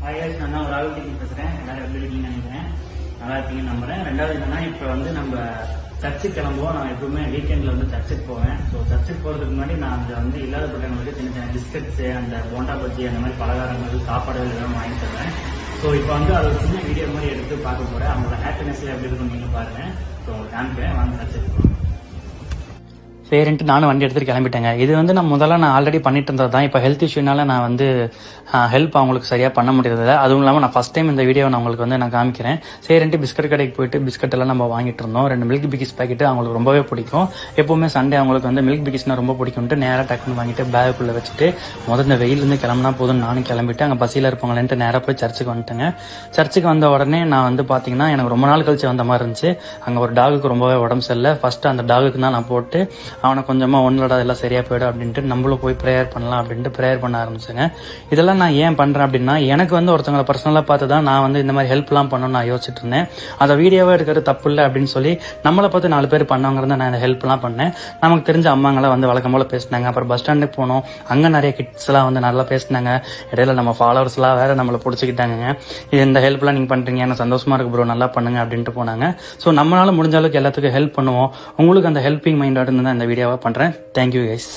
நான் ஒரு ஆளுக்கு பேசுறேன். எல்லாரும் எப்படி இருக்கீங்கன்னு நினைக்கிறேன். நல்லா இருக்கீங்கன்னு நம்புறேன். ரெண்டாவது என்னன்னா, இப்ப வந்து நம்ம சர்ச்சுக்கு கிளம்புவோம். நான் எப்பவுமே வீக்கெண்ட்ல வந்து சர்ச்சுக்கு போவேன். ஸோ சர்ச்சுக்கு போறதுக்கு முன்னாடி நான் அங்க வந்து இல்லாத பிள்ளைங்களுக்கு சின்ன சின்ன பிஸ்கட்ஸ், அந்த போண்டா பஜ்ஜி, அந்த மாதிரி பலகாரங்கள், சாப்பாடுகள் எல்லாம் வாங்கி தருவேன். ஸோ இப்போ வந்து அது ஒரு சின்ன வீடியோ மாதிரி எடுத்து பார்க்க போறேன். அவங்களோட ஹாப்பினஸ்ல எப்படி இருக்கும் நீங்க பாருங்க. ஸோ உங்களுக்கு காமிக்கிறேன், வாங்க சர்ச்சுக்கு போகலாம். சரின்ட்டு நானும் வண்டி எடுத்துட்டு கிளம்பிட்டேங்க. இது வந்து நான் ஆல்ரெடி பண்ணிட்டு இருந்தது தான். இப்போ ஹெல்த் இஷ்யூனால நான் வந்து ஹெல்ப் அவங்களுக்கு சரியா பண்ண முடியறதில்ல. அதுவும் இல்லாமல் நான் ஃபர்ஸ்ட் டைம் இந்த வீடியோ நான் உங்களுக்கு வந்து நான் காமிக்கிறேன். சரின்ட்டு பிஸ்கட் கடைக்கு போயிட்டு பிஸ்கட் எல்லாம் நம்ம வாங்கிட்டு இருந்தோம். 2 மில்க் பிகிஸ் பாக்கெட் அவங்களுக்கு ரொம்பவே பிடிக்கும். எப்பவுமே சண்டே அவங்களுக்கு வந்து மில்க் பிகிஸ்னா ரொம்ப பிடிக்கும்ட்டு நேராக டக்குன்னு வாங்கிட்டு பேக்குள்ள வச்சுட்டு இந்த வெயிலிருந்து கிளம்பினா போதும் நானும் கிளம்பிட்டு அங்கே பசியில் இருப்பாங்களேன்ட்டு நேராக போய் சர்ச்சுக்கு வந்துட்டேங்க. சர்ச்சுக்கு வந்த உடனே நான் வந்து பார்த்தீங்கன்னா எனக்கு ரொம்ப நாள் கழிச்சு வந்த மாதிரி இருந்துச்சு. அங்கே ஒரு டாகுக்கு ரொம்பவே உடம்பு சரியில்லை. ஃபர்ஸ்ட் அந்த டாகுக்கு தான் நான் போட்டு அவனை கொஞ்சமா ஒன்னோட எல்லாம் சரியா போயிடும் அப்படின்ட்டு நம்மளும் போய் ப்ரேயர் பண்ணலாம் அப்படின்ட்டு ப்ரேயர் பண்ண ஆரம்பிச்சேங்க. இதெல்லாம் நான் ஏன் பண்றேன் அப்படின்னா, எனக்கு வந்து ஒருத்தவங்களை பர்சனலா பார்த்து தான் நான் வந்து இந்த மாதிரி ஹெல்ப் எல்லாம் பண்ணணும்னு நான் யோசிச்சுட்டு இருந்தேன். அதை வீடியோவா எடுக்கிறது தப்பு இல்லை அப்படின்னு சொல்லி நம்மளை பார்த்து 4 பேர் பண்ணவங்கிறத நான் இந்த ஹெல்ப் எல்லாம் பண்ணேன். நமக்கு தெரிஞ்ச அம்மாங்களாம் வந்து வழக்கம் போல பேசினாங்க. அப்புறம் பஸ் ஸ்டாண்டுக்கு போனோம். அங்க நிறைய கிட்ஸ் எல்லாம் வந்து நல்லா பேசினாங்க. இடையில நம்ம ஃபாலோவர்ஸ் எல்லாம் வேற நம்மளை பிடிச்சிக்கிட்டாங்க. இந்த ஹெல்ப் எல்லாம் நீங்க பண்றீங்க, எனக்கு சந்தோஷமா இருக்கு ப்ரோ, நல்லா பண்ணுங்க அப்படின்ட்டு போனாங்க. ஸோ நம்மளால முடிஞ்ச அளவுக்கு எல்லாத்துக்கும் ஹெல்ப் பண்ணுவோம். உங்களுக்கு அந்த ஹெல்பிங் மைண்டோட இருந்தா இந்த வீடியோவா பண்றேன். Thank you guys.